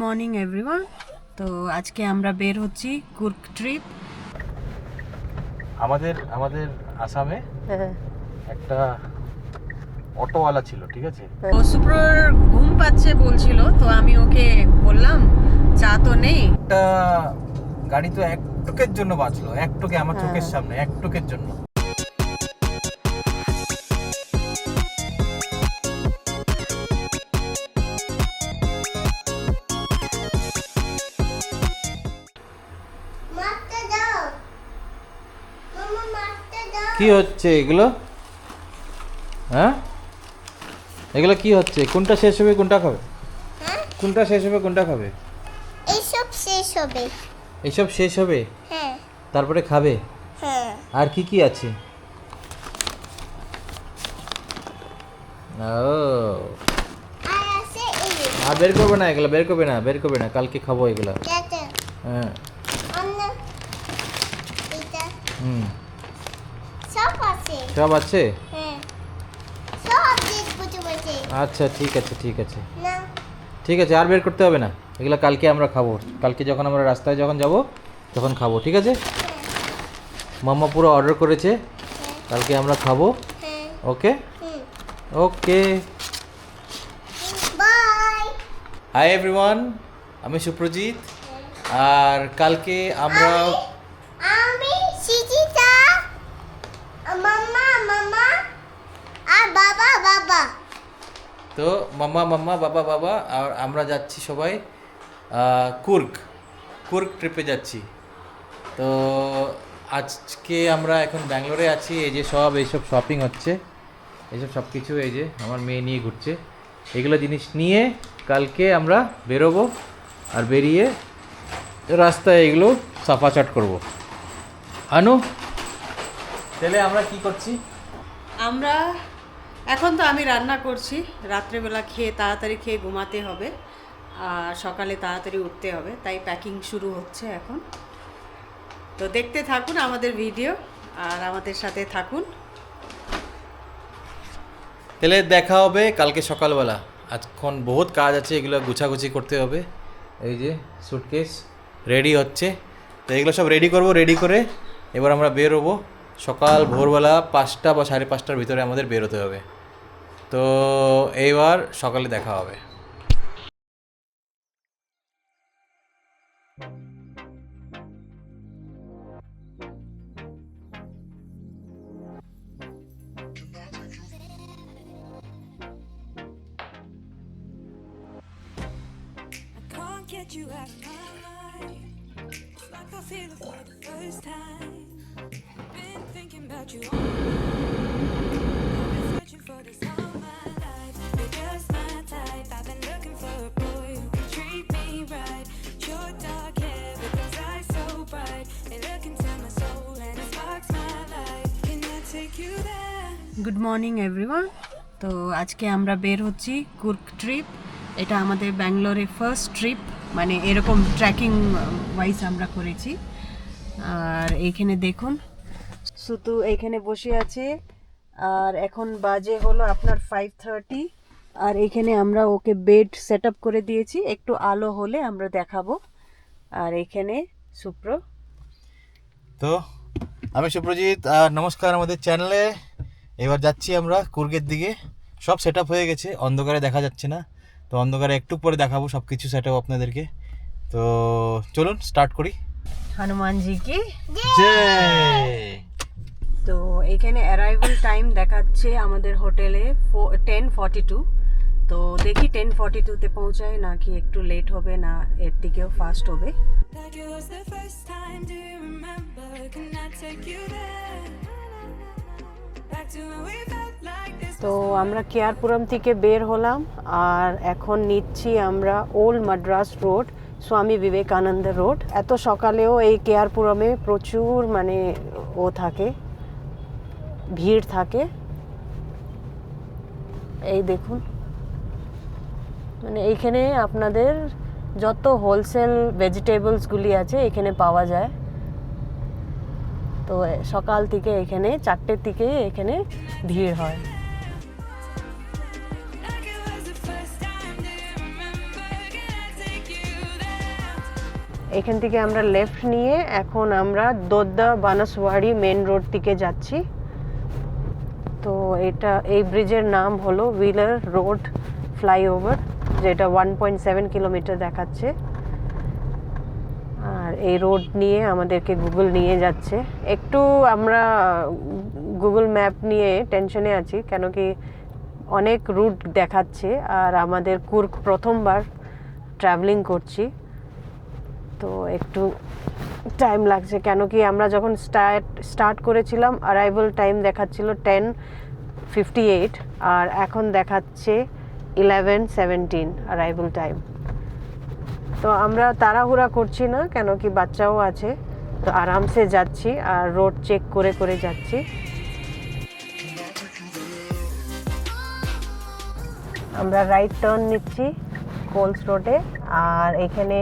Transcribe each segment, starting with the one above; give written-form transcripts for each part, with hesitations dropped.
Morning everyone. তো আজকে আমরা বের হচ্ছি কুর্গ ট্রিপ। আমাদের আসামে একটা অটোওয়ালা ছিল, ঠিক আছে। ও সুপ্রর ঘুম পাচ্ছে বলছিল, তো আমি ওকে বললাম চা তো নেই। একটা গাড়ি তো এক টুকের জন্য বাঁচলো, এক টুকে আমার চোখের সামনে, এক টুকের জন্য। কি হচ্ছে এগুলো? হ্যাঁ, এগুলো কি হচ্ছে? কোনটা শেষ হবে কোনটা খাবে? কোনটা শেষ হবে কোনটা খাবে? এইসব শেষ হবে। এইসব শেষ হবে, হ্যাঁ তারপরে খাবে। হ্যাঁ। আর কি কি আছে? ও, আর আছে এই আর বের করবে না, এগুলো বের করবে না, বের করবে না, কালকে খাবো এগুলো। কেটে হ্যাঁ, অন্য এটা হুম, সব আছে। সব আছে। হ্যাঁ সব দেখবো তোমাকে। আচ্ছা ঠিক আছে ঠিক আছে না ঠিক আছে, আর বের করতে হবে না, এগুলো কালকে আমরা খাবো। কালকে যখন আমরা রাস্তায় যখন যাব তখন খাবো, ঠিক আছে। মাম্মা পুরো অর্ডার করেছে, কালকে আমরা খাবো। হ্যাঁ ওকে ওকে। বাই। হাই এভরিওয়ান, আমি সুপ্রজিৎ। আর কালকে আমরা আমি সিজিতা, মাম্মা মাম্মা আর বাবা বাবা। তো মাম্মা মাম্মা বাবা বাবা আর আমরা যাচ্ছি সবাই কুর্গ ট্রিপে যাচ্ছি। তো আজকে আমরা এখন ব্যাঙ্গালোরে আছি। এই যে সব এইসব শপিং হচ্ছে, এইসব সব কিছু এই যে আমার মেয়ে নিয়ে ঘুরছে। এগুলো জিনিস নিয়ে কালকে আমরা বেরোবো, আর বেরিয়ে রাস্তায় এগুলো সাফাচাট করব। আনু, তাহলে আমরা কি করছি? আমরা এখন তো আমি রান্না করছি, রাত্রেবেলা খেয়ে তাড়াতাড়ি খেয়ে ঘুমাতে হবে আর সকালে তাড়াতাড়ি উঠতে হবে, তাই প্যাকিং শুরু হচ্ছে এখন। তো দেখতে থাকুন আমাদের ভিডিও আর আমাদের সাথে থাকুন। তাহলে দেখা হবে কালকে সকালবেলা। আজখন বহুত কাজ আছে, এগুলো গুছাগুছি করতে হবে। এই যে সুটকেস রেডি হচ্ছে, তো এগুলো সব রেডি করব। রেডি করে এবার আমরা বেরোবো সকাল ভোরবেলা 5টা বা 5:30টার ভিতরে আমাদের বেরোতে হবে। তো এইবার সকালে দেখা হবে। Can't get you out of my mind. It's like I feel it for the first time. Been thinking about you all I've been searching for this all my life. You're just my type. I've been looking for a boy who can treat me right. Your dark hair with those eyes so bright. They look into my soul and it sparks my life. Can I take you there? Good morning everyone. তো আজকে আমরা বের হচ্ছি Coorg trip. এটা আমাদের ব্যাঙ্গালোরে first trip, মানে এরকম ট্রেকিং ওয়াইজ আমরা করেছি। আর এইখানে দেখুন শুধু এইখানে বসে আছে, আর এখন বাজে হলো আপনার 5:30। আর এইখানে আমরা ওকে বেড সেট আপ করে দিয়েছি, একটু আলো হলে আমরা দেখাবো। আর এখানে সুপ্র। তো আমি সুপ্রজিৎ, নমস্কার আমাদের চ্যানেলে। এবার যাচ্ছি আমরা কুর্গের দিকে। সব সেট আপ হয়ে গেছে, অন্ধকারে দেখা যাচ্ছে না, তো অন্ধকারে একটু পরে দেখাবো সব কিছু সেট আপ আপনাদেরকে। তো চলুন স্টার্ট করি। হনুমানজি কি জয়। তো এখানে অ্যারাইভাল টাইম দেখাচ্ছে আমাদের হোটেলে 10:42। তো দেখি 10:42-তে পৌঁছায় নাকি একটু লেট হবে, না এর থেকেও ফাস্ট হবে। Like it was the first time. Do you remember? Can I take you there? Back to when we felt like this. তো আমরা কেয়ারপুরম থেকে বের হলাম, আর এখন নিচ্ছি আমরা old Madras road, Swami Vivekananda road. এত সকালেও এই কেয়ারপুরমে প্রচুর মানে ও থাকে, ভিড় থাকে। এই দেখুন, মানে এইখানে আপনাদের যত হোলসেল ভেজিটেবলসগুলি আছে এখানে পাওয়া যায়। তো সকাল থেকে এখানে 4টের থেকে এখানে ভিড় হয়। Like it was the first time. Do you remember? Can I take you এখান থেকে আমরা লেফট নিয়ে এখন আমরা দোদ্দা বানাসওয়াড়ি মেন রোড দিকে যাচ্ছি। তো এই ব্রিজের নাম হলো হুইলার রোড ফ্লাইওভার, যেটা 1.7 কিলোমিটার দেখাচ্ছে। আর এই রোড নিয়ে আমাদেরকে গুগল নিয়ে যাচ্ছে। একটু আমরা গুগল ম্যাপ নিয়ে টেনশনে আছি, কেন কি অনেক রুট দেখাচ্ছে আর আমাদের কুর্গ প্রথমবার ট্রাভেলিং করছি, তো একটু টাইম লাগছে। কেন কি আমরা যখন স্টার্ট করেছিলাম অ্যারাইভাল টাইম দেখাচ্ছিল 10:58 আর এখন দেখাচ্ছে 11:17 অ্যারাইভাল টাইম। তো আমরা তাড়াহুড়া করছি না, কেন কি বাচ্চাও আছে, তো আরামসে যাচ্ছি আর রোড চেক করে করে যাচ্ছি। আমরা রাইট টার্ন নিচ্ছি কোলস রোডে, আর এখানে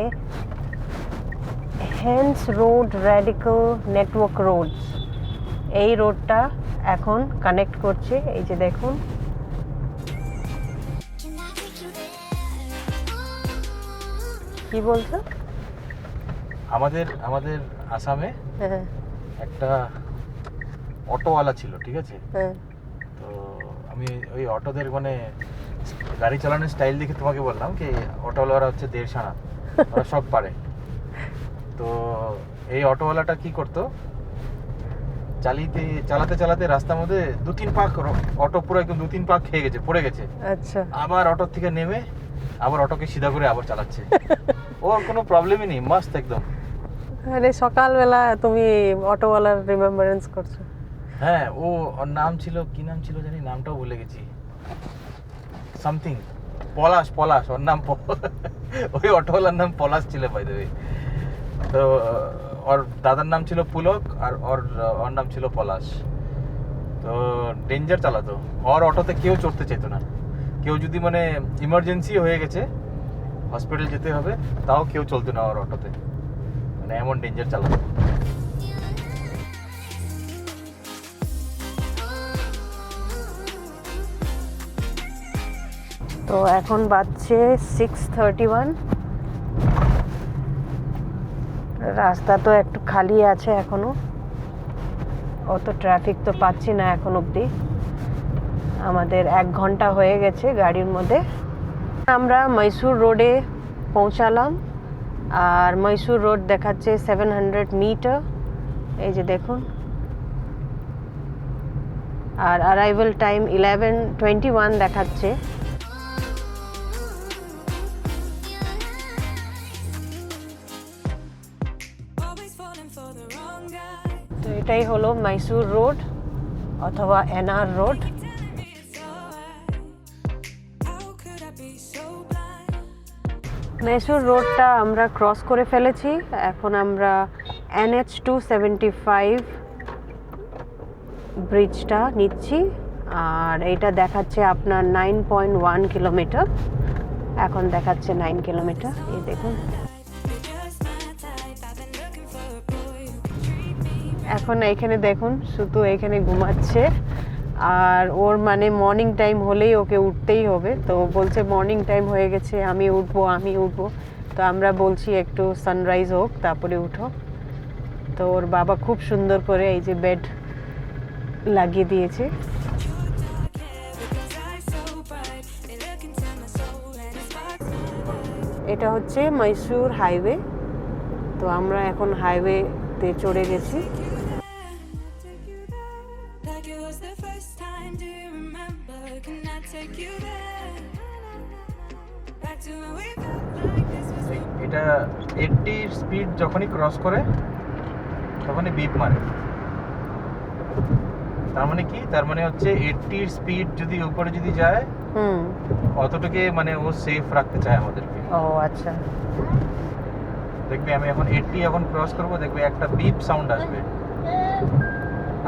hence road radical network roads, এই রোডটা এখন কানেক্ট করছে। এই যে দেখুন, কি বলছো? আমাদের আসামে হ্যাঁ একটা অটোওয়ালা ছিল, ঠিক আছে? হ্যাঁ তো আমি ওই অটোদের মানে গাড়ি চালানোর স্টাইল দেখে তোমাকে বললাম কি অটোওয়ালারা হচ্ছে দেড়শানা, ওরা সব পারে। তো এই অটোওয়ালাটা কি করতো, চালাতে চালাতে রাস্তার মধ্যে 2-3 পাক অটো পুরো একদম 2-3 পাক খেয়ে গেছে, পড়ে গেছে। আচ্ছা, আবার অটো থেকে নেমে আবার অটোকে সিধা করে আবার চালাচ্ছে। ওর কোনো প্রবলেমই নেই, মস্ত একদম। আরে সকালবেলা তুমি অটোওয়ালার রিমেম্বারেন্স করছো। হ্যাঁ, ওর নাম ছিল, কি নাম ছিল জানি, নামটাও ভুলে গেছি, সামথিং পলাশ, ওর নাম ওই অটোওয়ালার নাম পলাশ ছিল বাই দ্য ওয়ে। তো ওর দাদার নাম ছিল পুলক আর ওর নাম ছিল পলাশ। তো ডেঞ্জার চালাতো, ওর অটোতে কেউ চড়তে চাইতো না। কেউ যদি মানে ইমার্জেন্সি হয়ে গেছে, হসপিটাল যেতে হবে, তাও কেউ চলতো না ওর অটোতে, মানে এমন ডেঞ্জার চালাতো। তো এখন বাজছে 6:31, রাস্তা তো একটু খালি আছে এখনো, অত ট্রাফিক তো পাচ্ছি না এখন অবধি। আমাদের 1 ঘন্টা হয়ে গেছে গাড়ির মধ্যে। আমরা মহীশূর রোডে পৌঁছালাম, আর মহীশূর রোড দেখাচ্ছে 700 মিটার, এই যে দেখুন। আর অ্যারাইভাল টাইম 11:21 দেখাচ্ছে। Always falling for the wrong guy. তো এটাই হলো মহীশূর রোড অথবা NR road. Telling me it's alright. How could I be so blind? Mysore রোডটা আমরা ক্রস করে ফেলেছি, এখন আমরা NH 275 ব্রিজটা নিচ্ছি, আর এইটা দেখাচ্ছে আপনার 9.1 কিলোমিটার, এখন দেখাচ্ছে 9 কিলোমিটার। এই দেখুন, You're just my type. I've been looking for a boy who can treat me এখন এইখানে দেখুন শুধু এইখানে ঘুমাচ্ছে, আর ওর মানে মর্নিং টাইম হলেই ওকে উঠতেই হবে। তো বলছে মর্নিং টাইম হয়ে গেছে, আমি উঠবো। তো আমরা বলছি একটু সানরাইজ হোক তারপরে উঠো। তো ওর বাবা খুব সুন্দর করে এই যে বেড লাগিয়ে দিয়েছে। your dark hair with those eyes so bright. They look into my soul and it sparks my life. এটা হচ্ছে মহীশূর হাইওয়ে, তো আমরা এখন হাইওয়েতে চড়ে গেছি। Take you there, like it was the first time. Do you remember? Can I take you there? Back to when we felt like this was the এটা 80 speed যখনই ক্রস করে তখনই বিপ মারে। তার মানে কি? তার মানে হচ্ছে 80 স্পিড যদি উপরে যদি যায়, অতটুকু মানে ও সেফ রাখতে চায় আমাদেরকে। ও আচ্ছা, দেখবে আমি এখন 80 এখন ক্রস করব, দেখবে একটা বিপ সাউন্ড আসবে,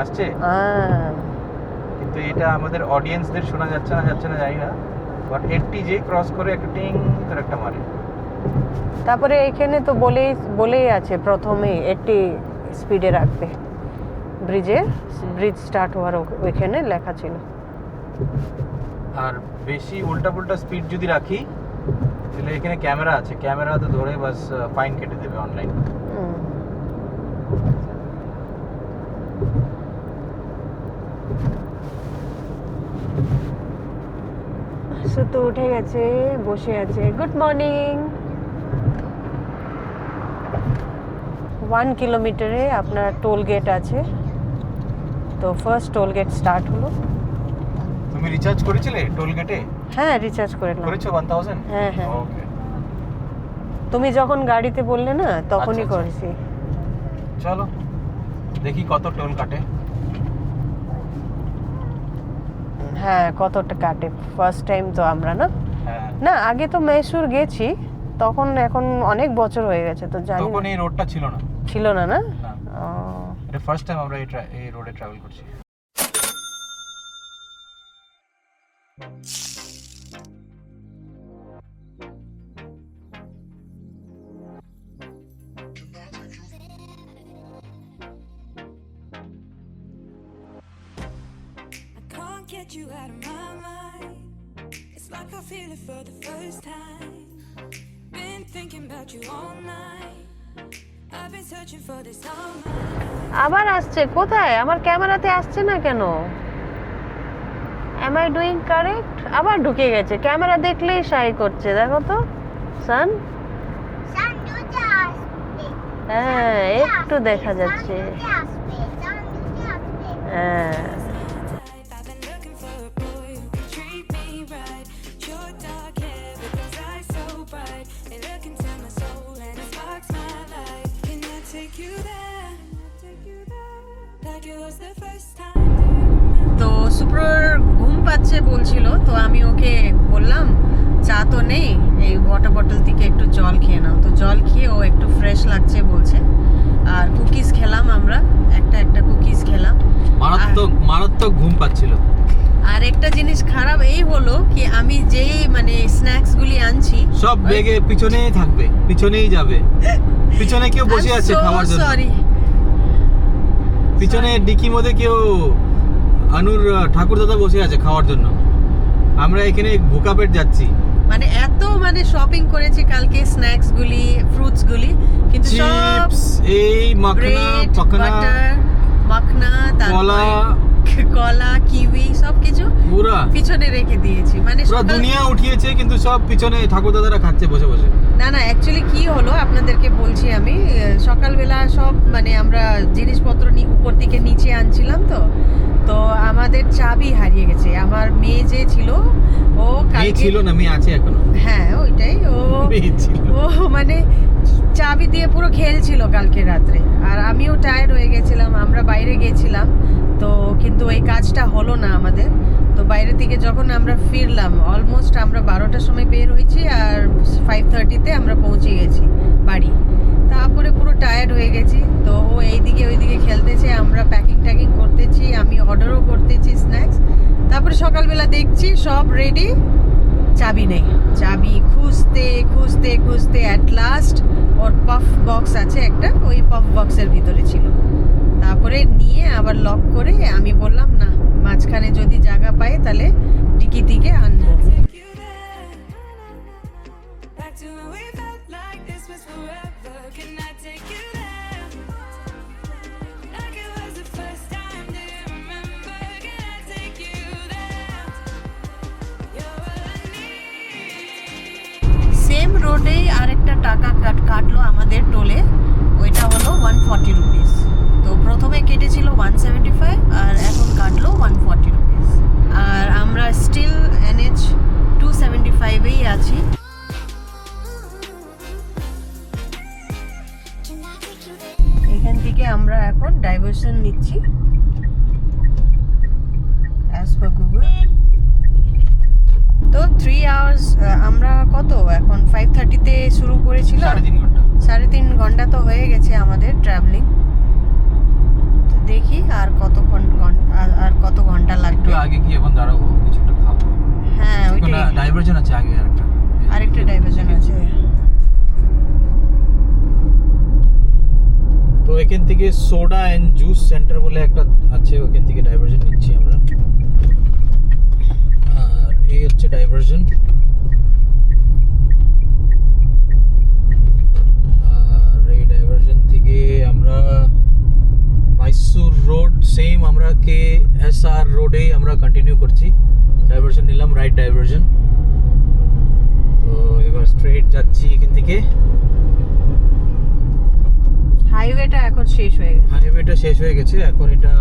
আসছে। কিন্তু এটা আমাদের অডিয়েন্সদের শোনা যাচ্ছে না জানি না, বাট 80 যে ক্রস করে একটা টিং করে একটা মারে। তারপরে এখানে তো বলেই আছে প্রথমে 80 স্পিডে রাখবে, ব্রিজ স্টার্ট হওয়ার ওইখানে লেখা ছিল। আর বেশি উল্টা পুল্টা স্পিড যদি রাখি তাহলে এখানে ক্যামেরা আছে, ক্যামেরাতে ধরে বাস ফাইন কেটে দেবে অনলাইন। সুতো উঠে গেছে, বসে আছে। Good morning. 1 কিলোমিটারে আপনার টোল গেট আছে, তো ফার্স্ট টোল গেট স্টার্ট হলো। তুমি রিচার্জ করেছিলে টোল গেটে? হ্যাঁ, রিচার্জ করলাম। করেছো 1000? হ্যাঁ হ্যাঁ, ওকে। তুমি যখন গাড়িতে বললে না তখনই আচ্ছা, করেছি। চলো দেখি কত টোল কাটে। হ্যাঁ, কতটা কাটে। ফার্স্ট টাইম তো আমরা না, হ্যাঁ, না আগে তো মহীশূর গেছি, তখন এখন অনেক বছর হয়ে গেছে তো জানি তখন না। এই রোডটা ছিল না। ছিল না না? না, ও, এটা ফার্স্ট টাইম আমরা এই রোডে ট্রাভেল করছি। I can't get you out of my mind. It's like I feel it for the first time. Been thinking about you all night. I've been searching for this all night. আবার আসছে কোথায়? আমার ক্যামেরাতে আসছে না কেন? Am I doing correct? আবার ঢুকে গেছে, ক্যামেরা দেখলেই শাই করছে, দেখো তো সান। সান দুটো আসবে। হ্যাঁ, একটু দেখা যাচ্ছে। সান দুটো আসবে। হ্যাঁ, I've been looking for a boy who can treat me right. Short dark hair with those eyes so bright. They look into my soul and it sparks my life. Can I take you there? Like it was the first time. তো সুপ্রর ঘুম পাচ্ছে বলছিল, তো আমি ওকে বললাম চা তো নেই, এই ওয়াটার বটল থেকে একটু জল খেয়ে নাও। তো জল খেয়ে ও একটু ফ্রেশ লাগছে বলছে। আর কুকিজ খেলাম আমরা, একটা কুকিজ খেলাম। মারাত্মক ঘুম পাচ্ছিল। আর একটা জিনিস খারাপ এই হলো কি, আমি যেই মানে স্ন্যাক্সগুলি আনছি সব ব্যাগে পিছনেই থাকবে, পিছনেই যাবে। পিছনে কেউ বসে আছে খাওয়ার জন্য। সরি, পিছনে ডিকির মধ্যে কেউ আনুর ঠাকুর দাদা বসে আছে খাওয়ার জন্য। আমরা এখানে ভুকা পেট যাচ্ছি। মানে এত মানে শপিং করেছি কালকে, স্ন্যাক্সগুলি, ফ্রুটসগুলি, কিন্তু সব চিপস, এই মাখনা, ব্রেড, পাকনা, বাটার, মাখনা, কলা, কলা, কিউই সবকিছু পুরা পিছনে রেখে দিয়েছি। মানে পুরা দুনিয়া উঠিয়েছে, কিন্তু সব পিছনে ঠাকুর দাদারা খাচ্ছে বসে বসে। না না, অ্যাকচুয়ালি কি হলো আপনাদেরকে বলছি আমি। সকালবেলা সব মানে আমরা জিনিসপত্র উপর দিকে নিচে আনছিলাম, তো আমাদের চাবি হারিয়ে গেছে। আমার মেয়ে যে ছিল, ও মেয়ে ছিল না, মেয়ে আছে এখনো। হ্যাঁ ওইটাই, মেয়ে ছিল। ও মানে চাবি দিয়ে পুরো খেলছিল কালকে রাত্রে। আর আমিও টায়ার্ড হয়ে গেছিলাম, আমরা বাইরে গেছিলাম, তো কিন্তু এই কাজটা হলো না আমাদের। তো বাইরে থেকে যখন আমরা ফিরলাম, অলমোস্ট আমরা 12টার সময় বের হয়েছি, আর 5:30-তে আমরা পৌঁছে গেছি বাড়ি। তারপরে পুরো টায়ার্ড হয়ে গেছি, তো ও এইদিকে ওইদিকে খেলতেছে, আমরা প্যাকিং ট্যাকিং করতেছি, আমি অর্ডারও করতেছি স্ন্যাক্স। তারপরে সকালবেলা দেখছি সব রেডি, চাবি নেই। চাবি খুঁজতে খুঁজতে খুঁজতে at last or puff box আছে একটা, ওই পাফ বক্সের ভিতরে ছিল। তারপরে নিয়ে আবার লক করে আমি বললাম না, মাঝখানে যদি জায়গা পাই তাহলে ডিকি থেকে আনবো। Take you there. Back to when we felt like this was forever. Can I take you there? Like it was the first time. Do you remember? Can I take you there? You're all I need. Same রোডেই আরেকটা টাকা কাটলো আমাদের টোলে, ওইটা হলো 140 rupees. তো প্রথমে কেটেছিল 175, আর এখন কাটলো 140 রুপিস। আর আমরা স্টিল NH 275-এই আছি। এখান থেকে আমরা এখন ডাইভারশন নিচ্ছি অ্যাজ পার গুগল। তো 3 আওয়ার্স আমরা কত এখন 5:30-তে শুরু করেছিলাম, 3.5 ঘন্টা। 3.5 ঘন্টা তো হয়ে গেছে আমাদের ট্রাভেলিং। দেখি আর আর কত ঘন্টা লাগবে। একটু আগে গিয়ে এখন দাঁড়াবো, কিছু একটা খাবো। হ্যাঁ ওইটাই, ডাইভারশন আছে আগে আরেকটা ডাইভারশন আছে। তো এখান থেকে সোডা এন্ড জুস সেন্টার বলে একটা আছে, ওখান থেকে ডাইভারশন নিচ্ছি আমরা। আর এই হচ্ছে ডাইভারশন। রোডেই আমরা কন্টিনিউ করছি। ডাইভারশন নিলাম, রাইট ডাইভারশন। তো এবার স্ট্রেট যাচ্ছি এখান থেকে। হাইওয়েটা এখন শেষ হয়ে গেছে। হাইওয়েটা শেষ হয়ে গেছে, এখন এটা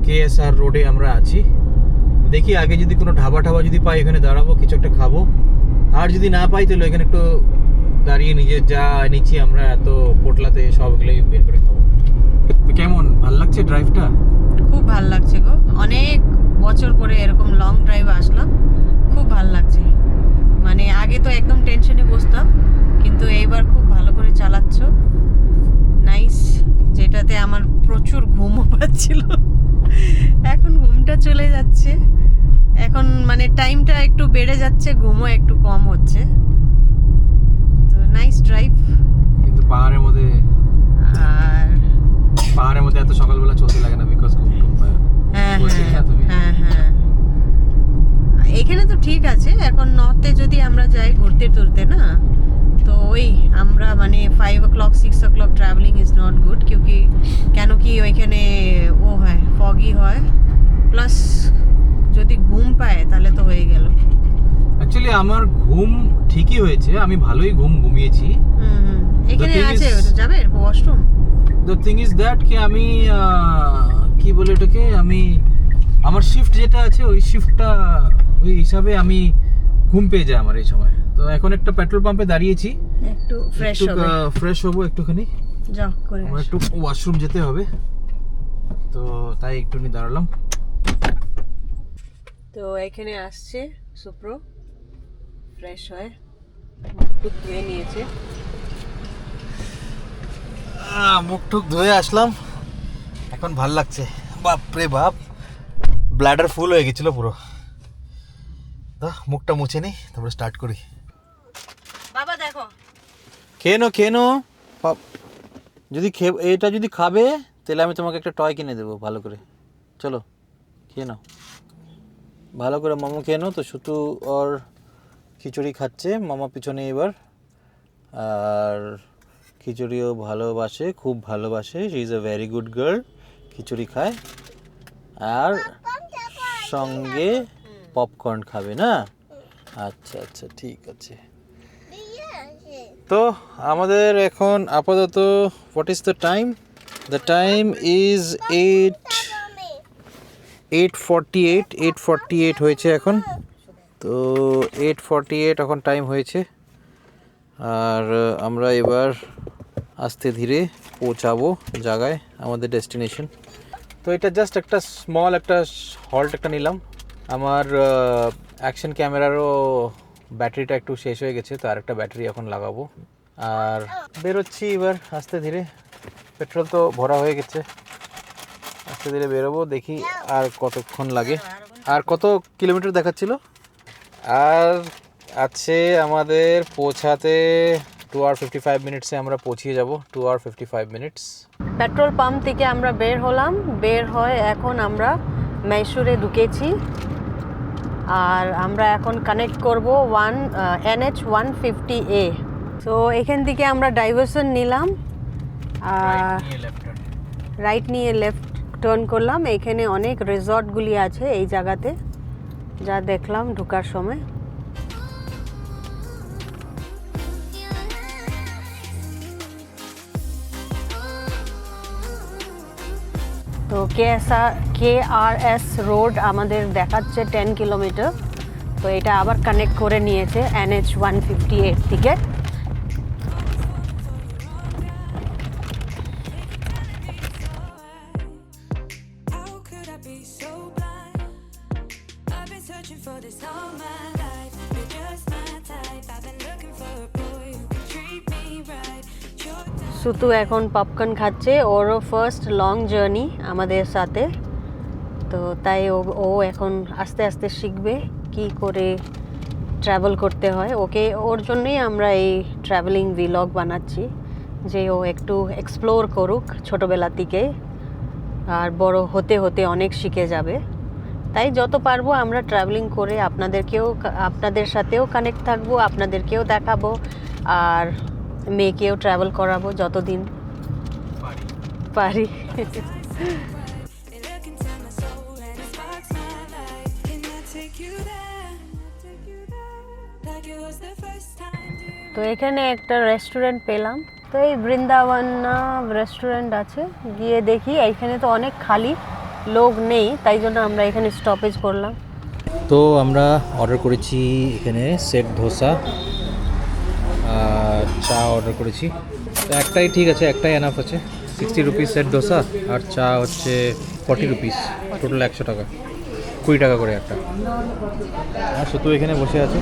কেএসআর রোডে আমরা আছি। দেখি আগে যদি কোনো ঢাবা যদি পাই এখানে দাঁড়াবো, কিছু একটা খাবো। আর যদি না পাই তাহলে এখানে একটু দাঁড়িয়ে নিজে যা নিচ্ছি আমরা এত পোটলাতে সবগুলোই বের করে খাবো। তো কেমন ভাল লাগছে ড্রাইভটা? খুব ভাল লাগছে গো, অনেক বছর পরে এরকম লং ড্রাইভ আসলাম, খুব ভাল লাগছে। মানে আগে তো একদম টেনশনে বসতাম, কিন্তু এইবার খুব ভালো করে চালাচ্ছ, নাইস। যেটাতে আমার প্রচুর ঘুমও পাচ্ছিল, এখন ঘুমটা চলে যাচ্ছে। এখন মানে টাইমটা একটু বেড়ে যাচ্ছে, ঘুমও একটু কম হচ্ছে। তো নাইস ড্রাইভ। কিন্তু পাহাড়ের মধ্যে এত সকালবেলা চলতে লাগে না, বিকজ ঘুম টুম পায়। হ্যাঁ বলছিলে না হ্যাঁ তুমি? হ্যাঁ হ্যাঁ, এখানে তো ঠিক আছে। এখন নর্থে যদি আমরা যাই ঘুরতে টুরতে না, তো ওই আমরা মানে 5 o'clock 6 o'clock travelling is not good, क्योंकि কেন কি ওইখানে ও হয়, ফগি হয়, প্লাস যদি ঘুম পায় তাহলে তো হয়ে গেল। অ্যাকচুয়ালি আমার ঘুম ঠিকই হয়েছে, আমি ভালোই ঘুমিয়েছি। এখানে thing আছে, is- যাবে washroom. The thing is that কি আমি কি বলে ওটাকে, আমার শিফট যেটা আছে ওই শিফটটা ওই হিসাবে আমি ঘুম পেয়ে যায় আমার এই সময়। তো এখন একটা পেট্রোল পাম্পে দাঁড়িয়েছি, একটু ফ্রেশ হবে, ফ্রেশ হবো একটুখানি। যাও করে আমার একটু ওয়াশরুম যেতে হবে, তো তাই একটুখানি দাঁড়ালাম। তো এখানে আসছে সুপ্রো, ফ্রেশ হয়, মুখ টুক ধুয়ে নিয়েছে। মুখ টুক ধুয়ে আসলাম, এখন ভাল লাগছে। বাপরে বাপ, ব্লাডার ফুল হয়ে গেছিল পুরো। তো মুখটা মুছে নিই, তারপরে স্টার্ট করি। বাবা দেখো, খেয়ে নো যদি এটা যদি খাবে তাহলে আমি তোমাকে একটা টয় কিনে দেবো ভালো করে। চলো খেয়ে নাও ভালো করে, মামু খেয়ে নাও। তো শুধু ওর খিচুড়ি খাচ্ছে মামা পিছনে এবার, আর খিচুড়িও ভালোবাসে, খুব ভালোবাসে। She is a very good girl, খিচুড়ি খায় আর সঙ্গে পপকর্ন খাবে না? আচ্ছা আচ্ছা ঠিক আছে। তো আমাদের এখন আপাতত what is the time? The time is 8:48 হয়েছে এখন। তো 8:48 এখন টাইম হয়েছে, আর আমরা এবার আস্তে ধীরে পৌঁছাবো জায়গায়, আমাদের ডেস্টিনেশন। তো এটা জাস্ট একটা স্মল একটা হল্ট একটা নিলাম। আমার অ্যাকশন ক্যামেরারও ব্যাটারিটা একটু শেষ হয়ে গেছে, তো আরেকটা ব্যাটারি এখন লাগাবো। আর বেরোচ্ছি এবার আস্তে ধীরে, পেট্রোল তো ভরা হয়ে গেছে, আস্তে ধীরে বেরোবো। দেখি আর কতক্ষণ লাগে, আর কত কিলোমিটার দেখাচ্ছিল। আর আছে আমাদের পৌঁছাতে 2 hour 55 মিনিটসে আমরা পৌঁছিয়ে যাব। 2 hour 55 মিনিটস। পেট্রোল পাম্প থেকে আমরা বের হলাম, বের হয়ে এখন আমরা মহীশূরে ঢুকেছি। আর আমরা এখন কানেক্ট করব NH 150A। তো এখান থেকে আমরা ডাইভারশন নিলাম, আর রাইট নিয়ে লেফট টার্ন করলাম। এখানে অনেক রিসর্টগুলি আছে এই জায়গাতে, যা দেখলাম ঢোকার সময়। তো KRS রোড আমাদের দেখাচ্ছে 10 কিলোমিটার। তো এটা আবার কানেক্ট করে নিয়েছে NH 158 থেকে। How could I be so blind? I've been searching for this all my life. You're just my type. I've been looking for a boy who can treat me right. Your সুতু এখন popcorn খাচ্ছে, ওরও first long journey আমাদের সাথে। তো তাই ও এখন আস্তে আস্তে শিখবে কি করে ট্রাভেল করতে হয়। ওর জন্যই আমরা এই ট্রাভেলিং ভিলগ বানাচ্ছি, যে ও একটু এক্সপ্লোর করুক ছোটোবেলা থেকে, আর বড় হতে হতে অনেক শিখে যাবে। তাই যত পারবো আমরা ট্রাভেলিং করে আপনাদের সাথেও কানেক্ট থাকবো, আপনাদেরকেও দেখাবো, আর মেয়েকেও ট্রাভেল করাবো যতদিন পারি। They look into my soul and it sparks তো এখানে একটা রেস্টুরেন্ট পেলাম, তো এই বৃন্দাবন রেস্টুরেন্ট আছে, গিয়ে দেখি এখানে তো অনেক খালি, লোক নেই, তাই জন্য আমরা এখানে স্টপেজ করলাম। তো আমরা অর্ডার করেছি এখানে সেট ধোসা, চা অর্ডার করেছি। তো একটাই ঠিক আছে, একটাই এনাফ আছে। 60 রুপিস সেট ধোসা, আর চা হচ্ছে 40 রুপিস, টোটাল 100 টাকা, 20 টাকা করে একটা। আর শুধু এখানে বসে আছে,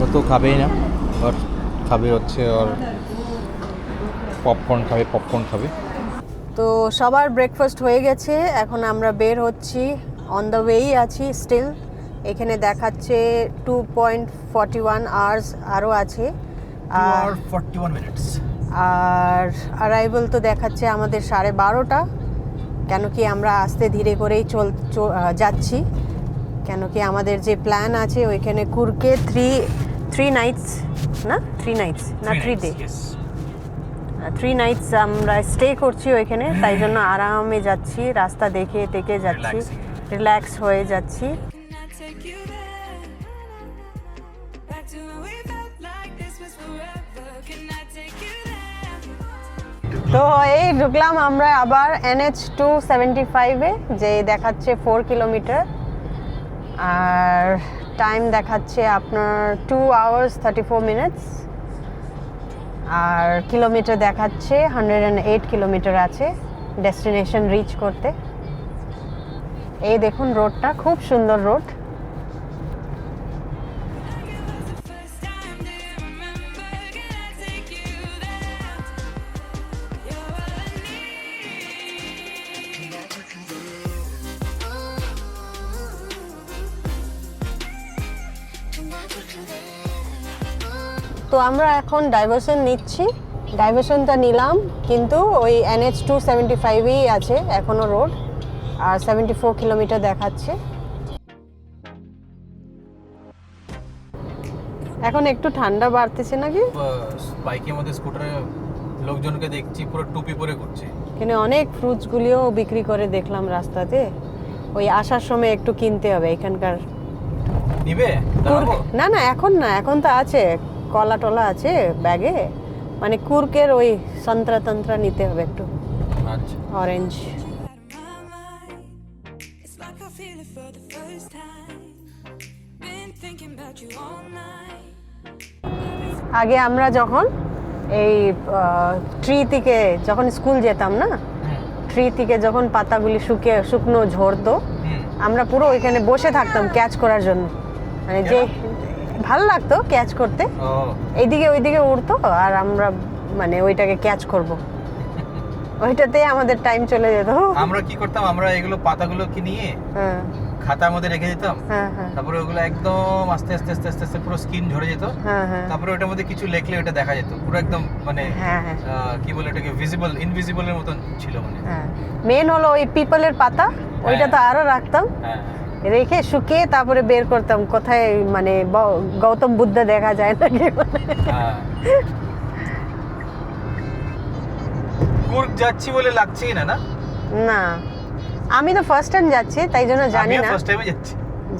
ও তো খাবেই না, আর খাবে হচ্ছে ওর পপকর্ন খাবে। তো সবার ব্রেকফাস্ট হয়ে গেছে, এখন আমরা বের হচ্ছি, অন দ্য ওয়েই আছি স্টিল। এখানে দেখাচ্ছে 2.41 আওয়ার্স আরও আছে, আর 41 মিনিটস। আর অ্যারাইভাল তো দেখাচ্ছে আমাদের 12:30, কেন কি আমরা আস্তে ধীরে করেই যাচ্ছি, কেন কি আমাদের যে প্ল্যান আছে ওইখানে কুর্কে 3 নাইটস না 3 ডে 3 নাইটস আমরা স্টে করছি ওইখানে, তাই জন্য আরামে যাচ্ছি, রাস্তা দেখে দেখে যাচ্ছি, রিল্যাক্স হয়ে যাচ্ছি। Can I take you there? Back to when we felt like this was forever. Can I take you there? তো এই ঢুকলাম আমরা আবার NH 275-এ, যে দেখাচ্ছে 4 কিলোমিটার, আর টাইম দেখাচ্ছে আপনার 2 hours 34 minutes, আর কিলোমিটার দেখাচ্ছে 108 কিলোমিটার আছে ডেস্টিনেশন রিচ করতে। এই দেখুন রোডটা, খুব সুন্দর road. First time, do you remember? Can I take you there? You're all I তো আমরা এখন ডাইভারশন নিচ্ছি, ডাইভারশনটা নিলাম, কিন্তু ওই NH 275-এই আছে এখনও রোড, আর 74 কিলোমিটার দেখাচ্ছে। এখন একটু ঠান্ডা বাড়তেছে নাকি, বাইকের মধ্যে স্কুটারে লোকজনকে দেখছি পুরো টুপি পরে ঘুরছে। এখানে অনেক ফ্রুটসগুলিও বিক্রি করে দেখলাম রাস্তাতে, ওই আসার সময় একটু কিনতে হবে এখানকার। নিবে? না না, এখন না, এখন তো আছে, কলা টলা আছে ব্যাগে, মানে কুর্কের ওই সন্ত্রা তন্ত্রা নিতে হবে একটু, আচ্ছা। Orange. out of my mind. It's like I feel it for the first time. Been thinking about you all night. আগে আমরা যখন এই ট্রি থেকে যখন স্কুল যেতাম না, ট্রি থেকে যখন পাতাগুলি শুকনো ঝরতো, আমরা পুরো ওইখানে বসে থাকতাম ক্যাচ করার জন্য, মানে যে ভালো লাগতো ক্যাচ করতে, এইদিকে ওইদিকে উড়তো, আর আমরা মানে ওইটাকে ক্যাচ করব, ওইটাতে আমাদের টাইম চলে যেত। আমরা কি করতাম, আমরা এগুলো পাতাগুলো কি নিয়ে হ্যাঁ খাতার মধ্যে রেখে দিতাম, হ্যাঁ হ্যাঁ তারপরে ওগুলো একদম আস্তে আস্তে আস্তে আস্তে আস্তে পুরো স্কিন ঝরে যেত, হ্যাঁ হ্যাঁ তারপরে ওটার মধ্যে কিছু লেখলে ওটা দেখা যেত পুরো একদম, মানে হ্যাঁ হ্যাঁ কি বলে ওটাকে, ইনভিজিবলের মতন ছিল মানে। হ্যাঁ, মেন হলো ওই পিপলের পাতা, ওইটা তো আরো রাখতাম, হ্যাঁ রেখে শুকিয়ে তারপরে বের করতাম কোথায় মানে গৌতম বুদ্ধ দেখা যায় নাকি, হ্যাঁ। কুর্গ যাচ্ছি বলে লাগছেই না, না? না আমি তো ফার্স্ট টাইম যাচ্ছি, তাই জন্য জানি আমিও না, ফার্স্ট টাইমে যাচ্ছি।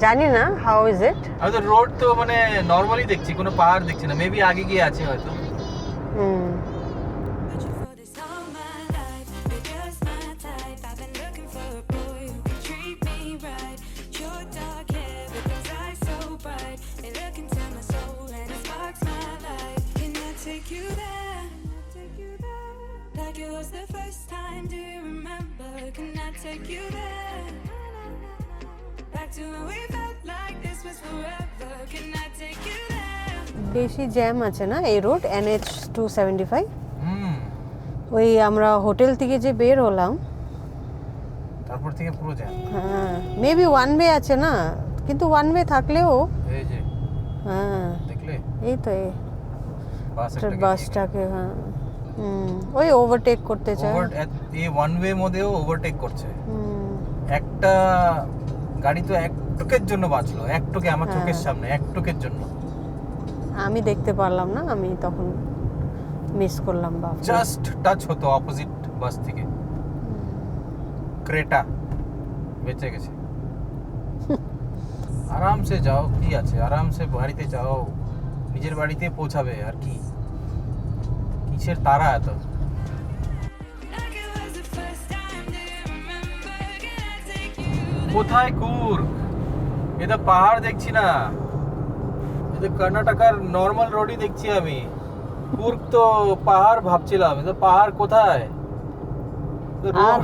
জানি না হাউ ইজ ইট। আমি তো রোড তো মানে নরমালি দেখছি, কোনো পাহাড় দেখছি না, মেবি আগে গিয়ে আছে হয়তো। But you for this all my life. You're just my type. I've been looking for a boy who can treat me right. Your dark hair, but those eyes so bright. They look into my soul and it sparks my life. Can I take you there? Like it was the first time. Do you remember? Can I take you there? Back to when we felt like this was forever. Can I take you there? বেশি jam আছে না এই road NH 275। হুম, ওই আমরা hotel থেকে যে বের হলাম, তারপর থেকে পুরো জ্যাম। হ্যাঁ মেবি ওয়ান ওয়ে আছে না, কিন্তু ওয়ান ওয়ে থাকলেও এই যে হ্যাঁ দেখলে এই তো এই বাস একটা বাসটাকে, হ্যাঁ ওই ওভারটেক করতে চায়। এই ওয়ান ওয়ে মধ্যেও ওভারটেক করছে। হুম, একটা গাড়ি তো এক টুকের জন্য বাঁচলো, এক টুকে আমার চোখের হ্যাঁ। সামনে, এক টুকের জন্য। আমি দেখতে পারলাম না, আমি তখন মিস করলাম। বাপ জাস্ট টাচ হতো অপোজিট বাস থেকে। ক্রেটা বেঁচে গেছে। আরামসে যাও, কি আছে, আরামসে বাড়িতে যাও, নিজের বাড়িতে পৌঁছাবে আর কি, কিসের তারা এত। Like it was the first time. Do you remember? Can I take you? কোথায় কুর্গ? এটা পাহাড় দেখছি না, এটা কর্ণাটকার নর্মাল রোডই দেখছি আমি। কুর্গ তো পাহাড় ভাবছিলাম, এটা পাহাড় কোথায়? আর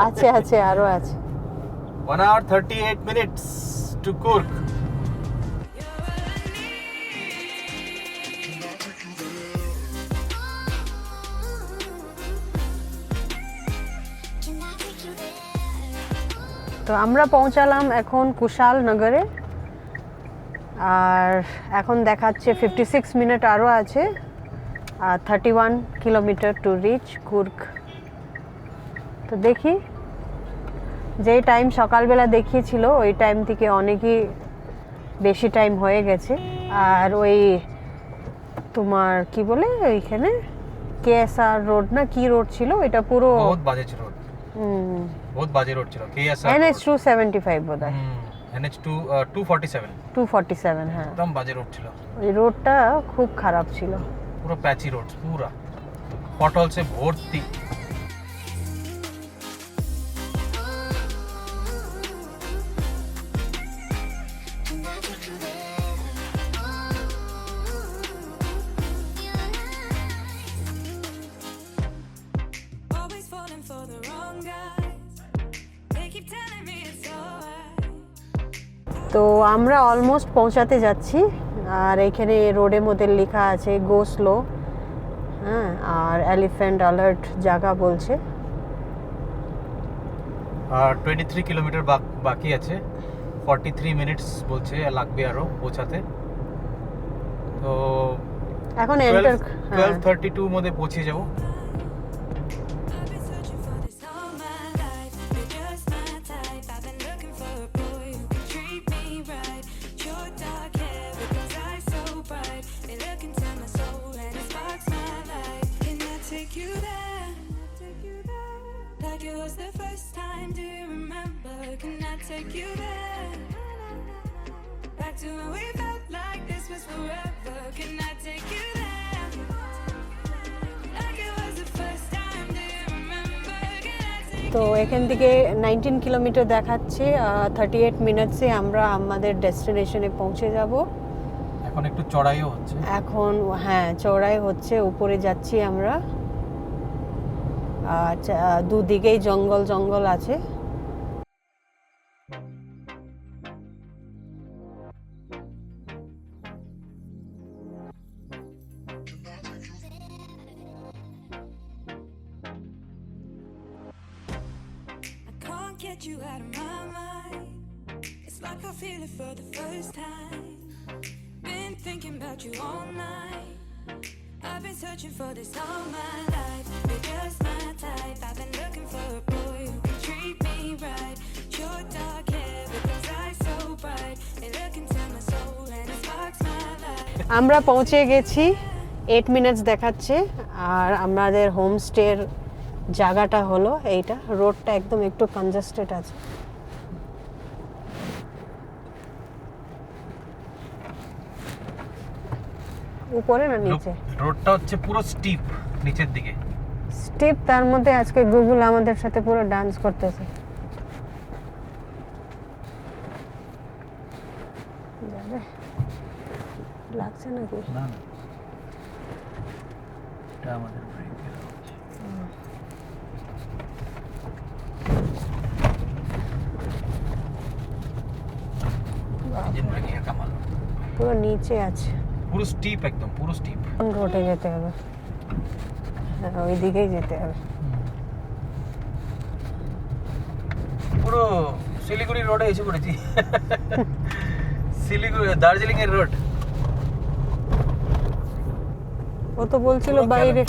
আছে আছে আরো আছে। 1 hour 38 minutes to Kurg. তো আমরা পৌঁছালাম এখন কুশাল নগরে, আর এখন দেখাচ্ছে 56 মিনিট আরও আছে, আর 31 কিলোমিটার টু রিচ কুর্গ। তো দেখি, যেই টাইম সকালবেলা দেখিয়েছিল ওই টাইম থেকে অনেকই বেশি টাইম হয়ে গেছে। আর ওই তোমার কি বলে ওইখানে কেএসআর রোড না কি রোড ছিল, এটা পুরো বহুত বাজে রোড, বহুত বাজে রোড ছিল। কেএসআর NH 275 বোধ হয়, NH 247 247, হ্যাঁ একদম বাজে রোড ছিল। ওই রোডটা খুব খারাপ ছিল। পুরো প্যাচি রোড, পুরা পটল সে ভর্তি। Always falling for the wrong guys. They keep telling me it's alright. তো আমরা অলমোস্ট পৌঁছাতে যাচ্ছি, আর এখানে রোডের মধ্যে লেখা আছে গো স্লো, হ্যাঁ, আর এলিফ্যান্ট অ্যালার্ট জায়গা বলছে। আর 23 কিলোমিটার বাকি আছে, 43 মিনিটস বলছে লাগবে আরো পৌঁছাতে। তো এখন এন্টার 12:32 মধ্যে পৌঁছে যাব। I've been searching for this all my life. You're just my type. I've been looking for a boy who can treat me right. Short dark hair with those eyes so bright. They look into my soul and it sparks my life. Can I take you there? Like it was the first time. Do you remember? Can I take you there? Back to when we felt like this was forever. Can I take you there? Like it was the first time. Do you remember? Can I take তো এখান থেকে 19 kilometre দেখাচ্ছে, 38 মিনিটসে আমরা আমাদের ডেস্টিনেশনে পৌঁছে যাব। এখন একটু চড়াইও হচ্ছে। এখন হ্যাঁ চড়াই হচ্ছে, উপরে যাচ্ছি আমরা, দুদিকেই জঙ্গল জঙ্গল আছে। I can't get you out of my mind. It's like I feel it for the first time. Been thinking about you all night. I've been searching for this all my life. You're just my type. I've been looking for a boy who can treat me right. Short dark hair with those eyes so bright. They look into my soul and it sparks my life. আমরা পৌঁছে গেছি, 8 minutes দেখাচ্ছে, আর আমাদের হোমস্টের জায়গাটা হলো এইটা। রোডটা একদম একটু কনজেস্টেড আছে। উপরে না নিচে? রোডটা হচ্ছে পুরো স্টিপ নিচের দিকে। স্টেপ, তার মধ্যে আজকে গুগল আমাদের সাথে পুরো ডান্স করতেছে। যাবে লাগছে নাকি? না না, এটা আমাদের ব্রেক। ইঞ্জিন ব্রেকিং এর কামাল। পুরো নিচে আছে, পুরো স্টিপ, একদম পুরো স্টিপ। কোন রোডে যেতে হবে? হ্যাঁ, ওই দিকেই যেতে হবে। পুরো শিলিগুড়ি রোডে এসে পড়েছি। শিলিগুড়ি দার্জিলিং এর রোড। ও তো বলছিল পুরো বাইরে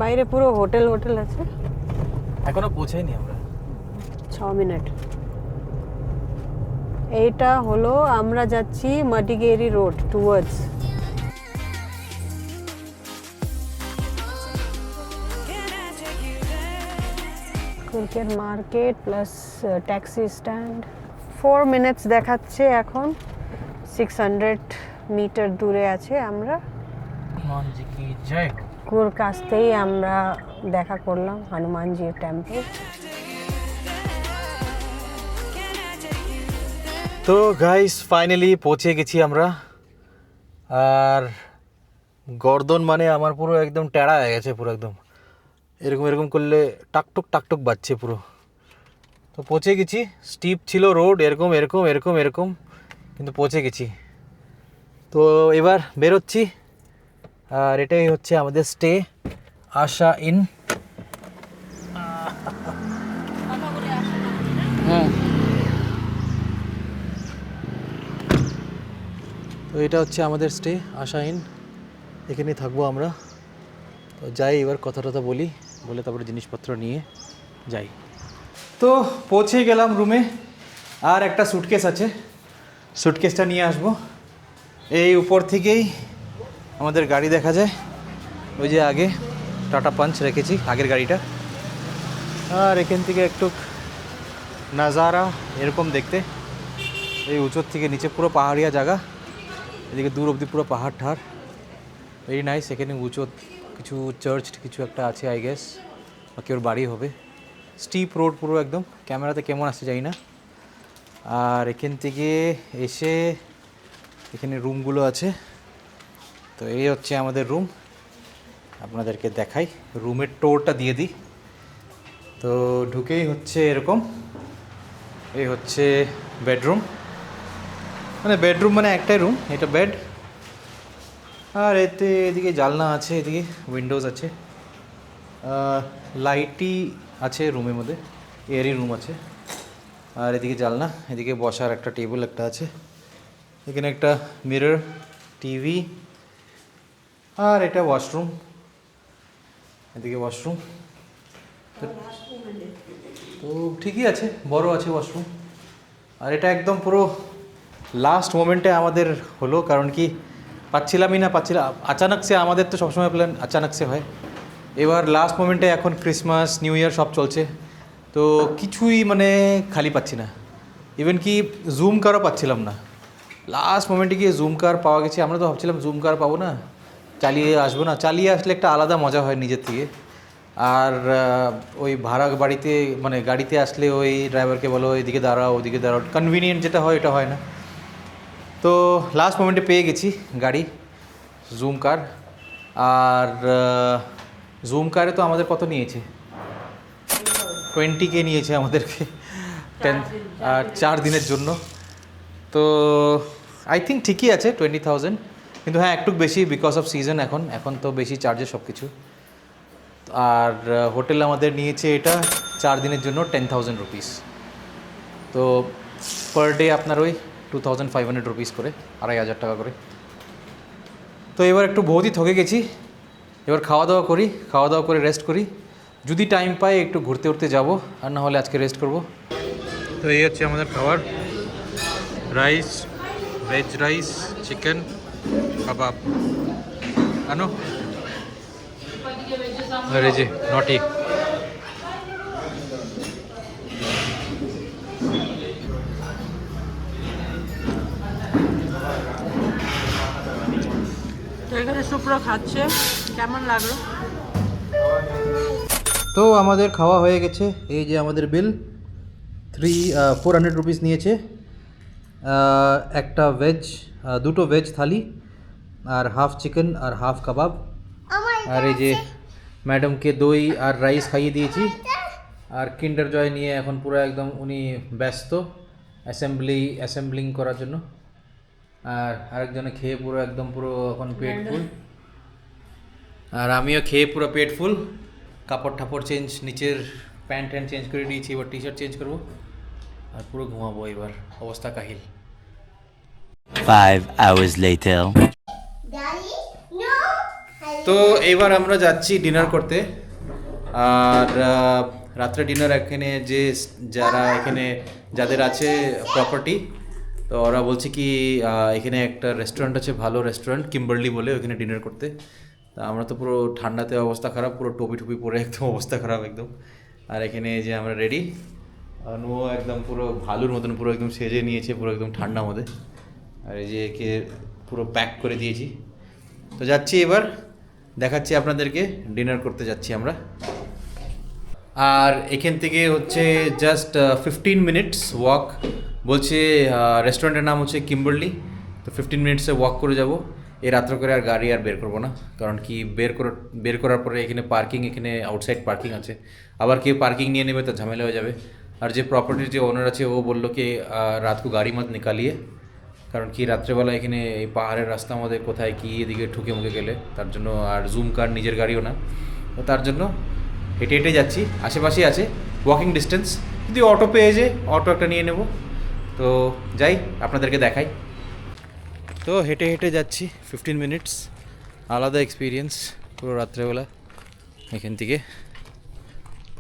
বাইরে পুরো হোটেল হোটেল আছে। এখনো পৌঁছাইনি আমরা। 6 মিনিট। এইটা হলো আমরা যাচ্ছি Matigara road towards. Can I take you there? কুরকের market plus taxi stand. 4 minutes দেখাচ্ছে এখন, 600 মিটার দূরে আছে আমরা। হনুমানজি কি জয়। কুর্গ আসতেই আমরা দেখা করলাম হনুমানজির টেম্পল। তো গাইস ফাইনালি পৌঁছে গেছি আমরা। আর গর্দন মানে আমার পুরো একদম টেড়া হয়ে গেছে, পুরো একদম এরকম এরকম করলে টাকটুক টাকটুক বাজছে পুরো। তো পৌঁছে গেছি, স্টিপ ছিল রোড, এরকম এরকম এরকম এরকম, কিন্তু পৌঁছে গেছি। তো এবার বেরোচ্ছি। আর এটাই হচ্ছে আমাদের স্টে, আশা ইন। হ্যাঁ, তো এটা হচ্ছে আমাদের স্টে, আশা ইন। এখানেই থাকবো আমরা। তো যাই, এবার কথা টথা বলি, বলে তারপরে জিনিসপত্র নিয়ে যাই। তো পৌঁছে গেলাম রুমে। আর একটা সুটকেস আছে, সুটকেসটা নিয়ে আসবো। এই উপর থেকেই আমাদের গাড়ি দেখা যায়, ওই যে আগে টাটা পাঞ্চ রেখেছি আগের গাড়িটা। আর এখান থেকে একটু নাজারা এরকম দেখতে, এই উঁচুর থেকে নিচে পুরো পাহাড়িয়া জায়গা, এদিকে দূর অবধি পুরো পাহাড় ঠাড়, ভেরি নাইস। এখানে উঁচু কিছু চার্চ কিছু একটা আছে আই গেস, বা কেউ বাড়ি হবে। স্টিপ রোড পুরো একদম, ক্যামেরাতে কেমন আসছে জানি না। আর এখান থেকে এসে এখানে রুমগুলো আছে। তো এই হচ্ছে আমাদের রুম, আপনাদেরকে দেখাই, রুমের টোরটা দিয়ে দিই। তো ঢুকেই হচ্ছে এরকম, এই হচ্ছে বেডরুম, মানে বেডরুম মানে একটাই রুম, এটা বেড। আর এতে এদিকে জানলা আছে, এদিকে উইন্ডোজ আছে, লাইটই আছে রুমের মধ্যে, এয়ারি রুম আছে। আর এদিকে জানলা, এদিকে বসার একটা টেবিল একটা আছে, এখানে একটা মিরর, টিভি। আর এটা ওয়াশরুম, এদিকে ওয়াশরুম। তো ঠিকই আছে, বড় আছে ওয়াশরুম। আর এটা একদম পুরো লাস্ট মোমেন্টে আমাদের হলো, কারণ কি পাচ্ছিলামই না, আচানক সে, আমাদের তো সবসময় প্ল্যান আচানক সে হয়। এবার লাস্ট মোমেন্টে, এখন ক্রিসমাস নিউ ইয়ার সব চলছে, তো কিছুই মানে খালি পাচ্ছি না, ইভেন কি জুম কারও পাচ্ছিলাম না। লাস্ট মোমেন্টে গিয়ে জুম কার পাওয়া গেছে। আমরা তো ভাবছিলাম জুম কার পাবো না, চালিয়ে আসবো না, চালিয়ে আসলে একটা আলাদা মজা হয় নিজের থেকে। আর ওই ভাড়া বাড়িতে মানে গাড়িতে আসলে ওই ড্রাইভারকে বলো এদিকে দাঁড়াও ওদিকে দাঁড়াও, কনভিনিয়েন্ট যেটা হয় এটা হয় না। তো লাস্ট মোমেন্টে পেয়ে গেছি গাড়ি, জুম কার। আর জুম কারে তো আমাদের কত নিয়েছে, 20K নিয়েছে আমাদেরকে 4 দিনের জন্য। তো আই থিঙ্ক ঠিকই আছে 20,000, কিন্তু হ্যাঁ একটু বেশি বিকজ অফ সিজন, এখন তো বেশি চার্জেস সব কিছু। আর হোটেল আমাদের নিয়েছে এটা 4 দিনের জন্য 10,000 রুপিস। তো পার ডে আপনার ওই 2,500 রুপিস করে, 2,500 টাকা করে। তো এবার একটু বহুতই ঠকে গেছি, এবার খাওয়া দাওয়া করি, খাওয়া দাওয়া করে রেস্ট করি। যদি টাইম পাই একটু ঘুরতে উঠতে যাবো, আর না হলে আজকে রেস্ট করব। তো এই হচ্ছে আমাদের খাবার, রাইস, ভেজ রাইস, চিকেন, কাবাব। আনো আরে যে নটি। তো এখানে সুপ্র খাচ্ছে, কেমন লাগলো? তো আমাদের খাওয়া হয়ে গেছে, এই যে আমাদের বিল, 400 রুপিস নিয়েছে। একটা ভেজ, দুটো ভেজ থালি, আর হাফ চিকেন আর হাফ কাবাব। আর এই যে ম্যাডামকে দই আর রাইস খাইয়ে দিয়েছি। আর কিন্ডার জয় নিয়ে এখন পুরো একদম উনি ব্যস্ত অ্যাসেম্বলিং করার জন্য। আর আরেকজনে খেয়ে পুরো একদম পুরো এখন পেট ফুল। আর আমিও খেয়ে পুরো পেট ফুল, কাপড় ঠাপড় চেঞ্জ, নিচের প্যান্ট ট্যান্ট চেঞ্জ করে দিয়েছি, এবার টি শার্ট চেঞ্জ করবো আর পুরো ঘুমাবো, এবার অবস্থা কাহিল। 5 hours later. Daddy? No! তো এবার আমরা যাচ্ছি ডিনার করতে। আর রাত্রে ডিনার এখানে যারা এখানে যাদের আছে প্রপার্টি, তো ওরা বলছে কি এখানে একটা রেস্টুরেন্ট আছে, ভালো রেস্টুরেন্ট, কিম্বারলি বলে, ওখানে ডিনার করতে। তা আমরা তো পুরো ঠান্ডাতে অবস্থা খারাপ, পুরো টুপি টুপি পরে একদম অবস্থা খারাপ একদম। আর এখানে যে আমরা রেডি, আর ও একদম পুরো ভালুর মতন পুরো একদম সেজে নিয়েছে পুরো একদম ঠান্ডার মধ্যে। আর এই যে একে পুরো প্যাক করে দিয়েছি। তো যাচ্ছি এবার, দেখাচ্ছি আপনাদেরকে, ডিনার করতে যাচ্ছি আমরা। আর এখান থেকে হচ্ছে জাস্ট 15 মিনিটস ওয়াক, বলছে রেস্টুরেন্টের নাম হচ্ছে কিম্বারলি। তো 15 মিনিটসে ওয়াক করে যাব। এই রাত্র করে আর গাড়ি আর বের করবো না, কারণ কি বের করার পরে এখানে পার্কিং, এখানে আউটসাইড পার্কিং আছে, আবার কেউ পার্কিং নিয়ে নেবে তো ঝামেলা হয়ে যাবে। আর যে প্রপার্টির যে ওনার আছে ও বললো কি রাত কো গাড়ি মত নিকালিয়ে, কারণ কি রাত্রেবেলা এখানে এই পাহাড়ের রাস্তা আমাদের কোথায় কি এদিকে ঠুকে মুখে গেলে, তার জন্য আর জুম কার নিজের গাড়িও না, তো তার জন্য হেঁটে হেঁটে যাচ্ছি। আশেপাশেই আছে ওয়াকিং ডিস্টেন্স, যদি অটো পেয়ে যায় অটো একটা নিয়ে নেব। তো যাই, আপনাদেরকে দেখাই। তো হেঁটে হেঁটে যাচ্ছি 15 মিনিটস, আলাদা এক্সপিরিয়েন্স পুরো রাত্রেবেলা। এখান থেকে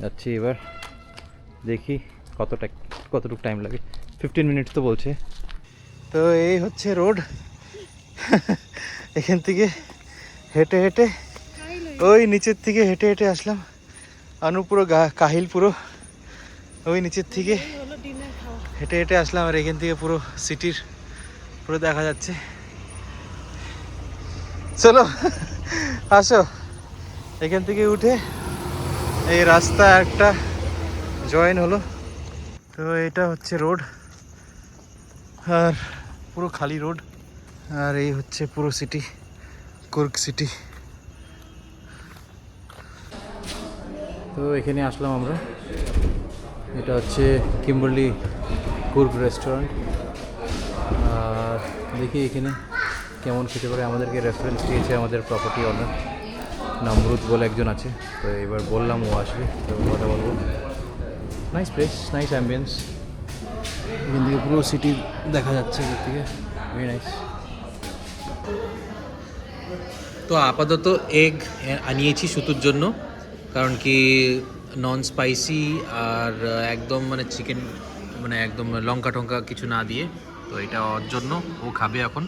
যাচ্ছি এবার, দেখি কতটুকু টাইম লাগে। 15 মিনিটস তো বলছে। তো এই হচ্ছে রোড। এখান থেকে হেঁটে হেঁটে ওই নিচের থেকে হেঁটে হেঁটে আসলাম, পুরো কাহিল পুরো ওই নিচের থেকে হেঁটে হেঁটে আসলাম। আর এখান থেকে পুরো সিটির পুরো দেখা যাচ্ছে। চলো আসো, এখান থেকে উঠে এই রাস্তা একটা জয়েন হলো। তো এটা হচ্ছে রোড, আর পুরো খালি রোড। আর এই হচ্ছে পুরো সিটি, কুর্গ সিটি। তো এখানে আসলাম আমরা, এটা হচ্ছে কিম্বারলি কুর্গ রেস্টুরেন্ট। আর দেখি এখানে কেমন খেতে পারে। আমাদেরকে রেফারেন্স দিয়েছে আমাদের প্রপার্টি অনার নামরুদ বলে একজন আছে। তো এবার বললাম ও আসবে, তো কথা বলবো। নাইস প্লেস, নাইস অ্যাম্বিয়েন্স, এখান থেকে পুরো সিটি দেখা যাচ্ছে এদিক থেকে, ভেরি নাইস। তো আপাতত এগ আনিয়েছি শুতুর জন্য, কারণ কি নন স্পাইসি আর একদম মানে চিকেন, মানে একদম লঙ্কা টঙ্কা কিছু না দিয়ে। তো এটা ওর জন্য, ও খাবে এখন,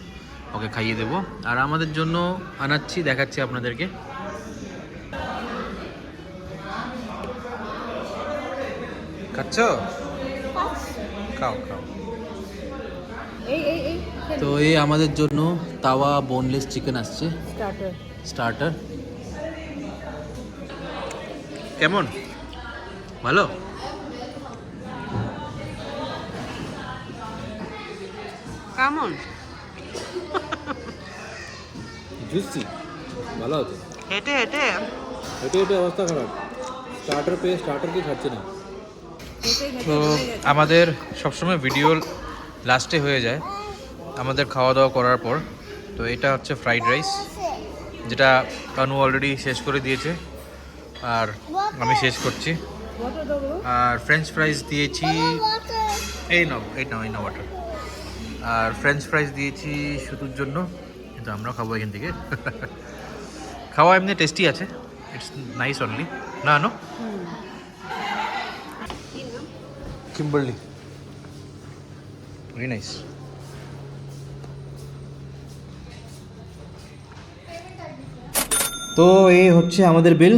ওকে খাইয়ে দেবো। আর আমাদের জন্য আনাচ্ছি, দেখাচ্ছি আপনাদেরকে। খাচ্ছ? খাও খাও। তো এই আমাদের জন্য তাওয়া বোনলেস চিকেন আসছে, স্টার্টার। কেমন? ভালো? কেমন? জুসি, ভালো আছে। হেঁটে হেঁটে হেঁটে হেঁটে অবস্থা খারাপ, স্টার্টার কি খাচ্ছে না। তো আমাদের সবসময় ভিডিও লাস্টে হয়ে যায় আমাদের খাওয়া দাওয়া করার পর। তো এটা হচ্ছে ফ্রাইড রাইস, যেটা কানু অলরেডি শেষ করে দিয়েছে আর আমি শেষ করছি। আর ফ্রেঞ্চ ফ্রাইজ দিয়েছি, এই নাও ওয়াটার। আর ফ্রেঞ্চ ফ্রাইজ দিয়েছি শুধুর জন্য, কিন্তু আমরা খাবো এখান থেকে। খাওয়া এমনি টেস্টি আছে, ইটস নাইস অনলি। না নো কিম্বারলি, ভেরি নাইস। তো এই হচ্ছে আমাদের বিল,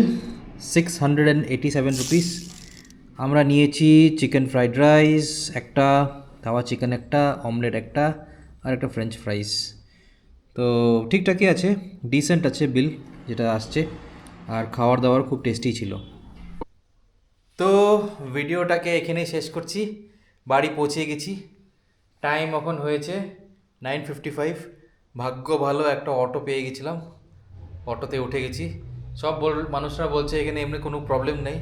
687 রুপিস। আমরা নিয়েছি চিকেন ফ্রাইড রাইস একটা, তাওয়া চিকেন একটা, অমলেট একটা, আর একটা ফ্রেঞ্চ ফ্রাইস। তো ঠিকঠাকই আছে, ডিসেন্ট আছে বিল যেটা আসছে। আর খাওয়ার দাওয়ার খুব টেস্টি ছিল। তো ভিডিওটাকে এখানেই শেষ করছি, বাড়ি পৌঁছে গেছি। টাইম এখন হয়েছে 9:55। ভাগ্য ভালো একটা অটো পেয়ে গেছিলাম, অটোতে উঠে গেছি। সব মানুষরা বলছে এখানে এমনি কোনো প্রবলেম নেই,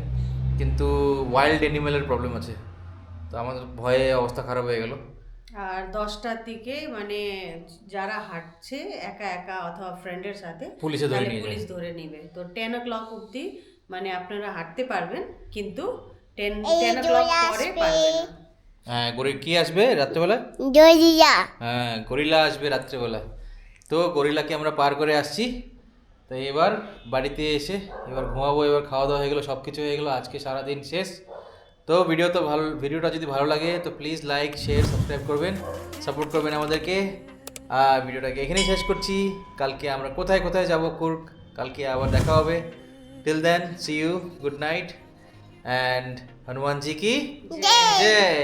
কিন্তু ওয়াইল্ড অ্যানিমেলের প্রবলেম আছে। তো আমাদের ভয়ে অবস্থা খারাপ হয়ে গেল। আর 10টার দিকে মানে যারা হাঁটছে একা একা অথবা ফ্রেন্ডের সাথে, পুলিশে ধরে তাহলে নিয়ে যায়। পুলিশ ধরে নেবে। তো 10 o'clock অবধি মানে আপনারা হাঁটতে পারবেন, কিন্তু 10 o'clock পরে পারবেন না। হ্যাঁ, কি আসবে রাত্রেবেলা? গরিলা। হ্যাঁ, গরিলা আসবে রাত্রেবেলা। তো গরিলাকে আমরা পার করে আসছি। তো এবার বাড়িতে এসে এবার ঘুমাবো। এবার খাওয়া দাওয়া হয়ে গেলো, সব কিছু হয়ে গেলো, আজকে সারাদিন শেষ। তো ভিডিওটা যদি ভালো লাগে তো প্লিজ লাইক, শেয়ার, সাবস্ক্রাইব করবেন, সাপোর্ট করবেন আমাদেরকে। আর ভিডিওটাকে এখানেই শেষ করছি। কালকে আমরা কোথায় কোথায় যাব কুর্গ, কালকে আবার দেখা হবে। Till then see you, good night, and Hanuman ji কি জয়।